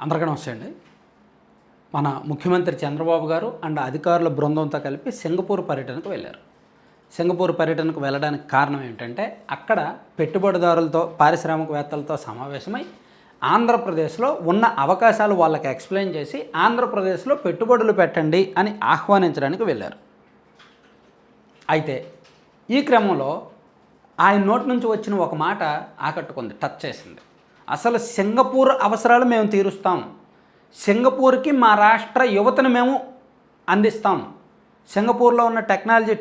అందరికీ నమస్తే అండి. మన ముఖ్యమంత్రి చంద్రబాబు గారు అండ్ అధికారుల బృందంతో కలిపి సింగపూర్ పర్యటనకు వెళ్ళారు. సింగపూర్ పర్యటనకు వెళ్ళడానికి కారణం ఏంటంటే అక్కడ పెట్టుబడిదారులతో పారిశ్రామికవేత్తలతో సమావేశమై ఆంధ్రప్రదేశ్లో ఉన్న అవకాశాలు వాళ్ళకి ఎక్స్ప్లెయిన్ చేసి ఆంధ్రప్రదేశ్లో పెట్టుబడులు పెట్టండి అని ఆహ్వానించడానికి వెళ్ళారు. అయితే ఈ క్రమంలో ఆయన నోటి నుంచి వచ్చిన ఒక మాట ఆకట్టుకుంది, టచ్ చేసింది. అసలు సింగపూర్ అవసరాలు మేము తీరుస్తాం, సింగపూర్కి మా రాష్ట్ర యువతను మేము అందిస్తాం, సింగపూర్లో ఉన్న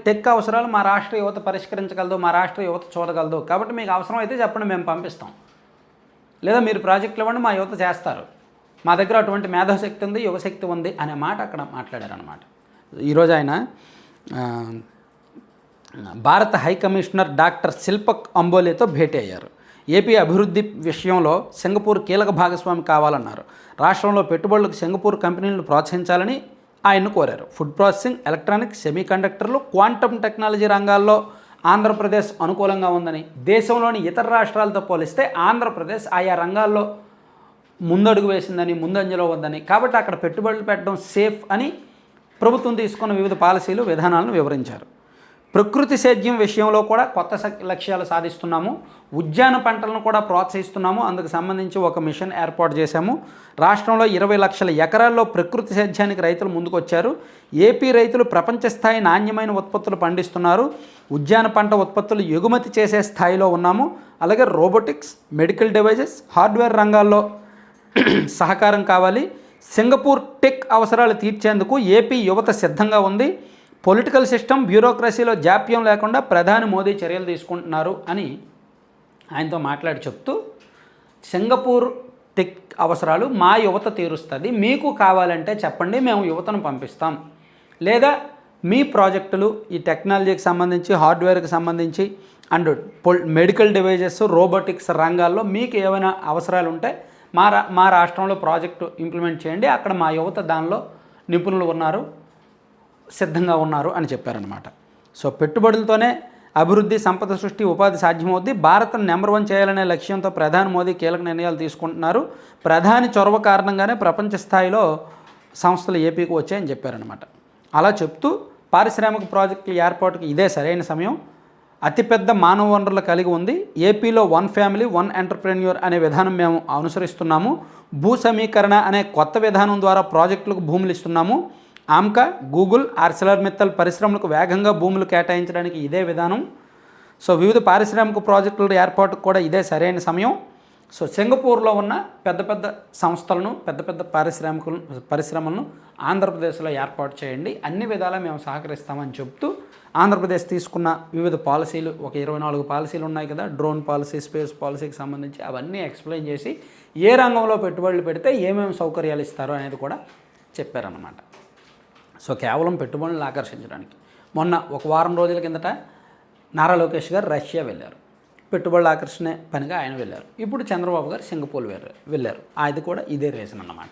టెక్ అవసరాలు మా రాష్ట్ర యువత పరిష్కరించగలదు, మా రాష్ట్ర యువత చూడగలదు, కాబట్టి మీకు అవసరం అయితే చెప్పండి, మేము పంపిస్తాం, లేదా మీరు ప్రాజెక్టులు ఇవ్వండి, మా యువత చేస్తారు, మా దగ్గర అటువంటి మేధాశక్తి ఉంది, యువశక్తి ఉంది అనే మాట అక్కడ మాట్లాడారనమాట. ఈరోజు ఆయన భారత హై కమిషనర్ డాక్టర్ శిల్పక్ అంబోలేతో భేటీ అయ్యారు. ఏపీ అభివృద్ధి విషయంలో సింగపూర్ కీలక భాగస్వామి కావాలన్నారు. రాష్ట్రంలో పెట్టుబడులకు సింగపూర్ కంపెనీలను ప్రోత్సహించాలని ఆయన్ను కోరారు. ఫుడ్ ప్రాసెసింగ్, ఎలక్ట్రానిక్స్, సెమీకండక్టర్లు, క్వాంటమ్ టెక్నాలజీ రంగాల్లో ఆంధ్రప్రదేశ్ అనుకూలంగా ఉందని, దేశంలోని ఇతర రాష్ట్రాలతో పోలిస్తే ఆంధ్రప్రదేశ్ ఆయా రంగాల్లో ముందడుగు వేసిందని, ముందంజలో ఉందని, కాబట్టి అక్కడ పెట్టుబడులు పెట్టడం సేఫ్ అని ప్రభుత్వం తీసుకున్న వివిధ పాలసీలు, విధానాలను వివరించారు. ప్రకృతి సేద్యం విషయంలో కూడా కొత్త లక్ష్యాలు సాధిస్తున్నాము, ఉద్యాన పంటలను కూడా ప్రోత్సహిస్తున్నాము, అందుకు సంబంధించి ఒక మిషన్ ఏర్పాటు చేశాము. రాష్ట్రంలో 20 లక్షల ఎకరాల్లో ప్రకృతి సేద్యానికి రైతులు ముందుకొచ్చారు. ఏపీ రైతులు ప్రపంచ స్థాయి నాణ్యమైన ఉత్పత్తులు పండిస్తున్నారు. ఉద్యాన పంట ఉత్పత్తులు ఎగుమతి చేసే స్థాయిలో ఉన్నాము. అలాగే రోబోటిక్స్, మెడికల్ డివైజెస్, హార్డ్వేర్ రంగాల్లో సహకారం కావాలి. సింగపూర్ టెక్ అవసరాలు తీర్చేందుకు ఏపీ యువత సిద్ధంగా ఉంది. పొలిటికల్ సిస్టమ్, బ్యూరోక్రసీలో జాప్యం లేకుండా ప్రధాని మోదీ చర్యలు తీసుకుంటున్నారు అని ఆయనతో మాట్లాడి చెప్తూ, సింగపూర్ టెక్ అవసరాలు మా యువత తీరుస్తుంది, మీకు కావాలంటే చెప్పండి, మేము యువతను పంపిస్తాం, లేదా మీ ప్రాజెక్టులు ఈ టెక్నాలజీకి సంబంధించి, హార్డ్వేర్కి సంబంధించి అండ్ మెడికల్ డివైజెస్, రోబోటిక్స్ రంగాల్లో మీకు ఏమైనా అవసరాలు ఉంటే మా రాష్ట్రంలో ప్రాజెక్టు ఇంప్లిమెంట్ చేయండి, అక్కడ మా యువత దానిలో నిపుణులు ఉన్నారు, సిద్ధంగా ఉన్నారు అని చెప్పారనమాట. సో పెట్టుబడులతోనే అభివృద్ధి, సంపద సృష్టి, ఉపాధి సాధ్యమవుద్ది. భారత్ను నెంబర్ 1 చేయాలనే లక్ష్యంతో ప్రధాని మోదీ కీలక నిర్ణయాలు తీసుకుంటున్నారు. ప్రధాని చొరవ కారణంగానే ప్రపంచ స్థాయిలో సంస్థలు ఏపీకి వచ్చాయని చెప్పారనమాట. అలా చెప్తూ పారిశ్రామిక ప్రాజెక్టుల ఏర్పాటుకు ఇదే సరైన సమయం, అతిపెద్ద మానవ వనరులు కలిగి ఉంది, ఏపీలో 1 ఫ్యామిలీ 1 ఎంటర్ప్రెన్యూర్ అనే విధానం మేము అనుసరిస్తున్నాము, భూ సమీకరణ అనే కొత్త విధానం ద్వారా ప్రాజెక్టులకు భూములు ఇస్తున్నాము, ఆమ్కా, గూగుల్, ఆర్సెలర్మిత్తల్ పరిశ్రమలకు వేగంగా భూములు కేటాయించడానికి ఇదే విధానం. సో వివిధ పారిశ్రామిక ప్రాజెక్టుల ఏర్పాటుకు కూడా ఇదే సరైన సమయం. సో సింగపూర్లో ఉన్న పెద్ద పెద్ద సంస్థలను, పెద్ద పెద్ద పరిశ్రమలను ఆంధ్రప్రదేశ్లో ఏర్పాటు చేయండి, అన్ని విధాలా మేము సహకరిస్తామని చెప్తూ ఆంధ్రప్రదేశ్ తీసుకున్న వివిధ పాలసీలు, ఒక 24 పాలసీలు ఉన్నాయి కదా, డ్రోన్ పాలసీ, స్పేస్ పాలసీకి సంబంధించి అవన్నీ ఎక్స్ప్లెయిన్ చేసి ఏ రంగంలో పెట్టుబడులు పెడితే ఏమేమి సౌకర్యాలు ఇస్తారో అనేది కూడా చెప్పారన్నమాట. సో కేవలం పెట్టుబడులను ఆకర్షించడానికి మొన్న ఒక వారం రోజుల కిందట నారా లోకేష్ గారు రష్యా వెళ్ళారు, పెట్టుబడుల ఆకర్షణ పనిగా ఆయన వెళ్ళారు. ఇప్పుడు చంద్రబాబు గారు సింగపూర్ వెళ్ళారు, అది కూడా ఇదే రీజన్ అన్నమాట.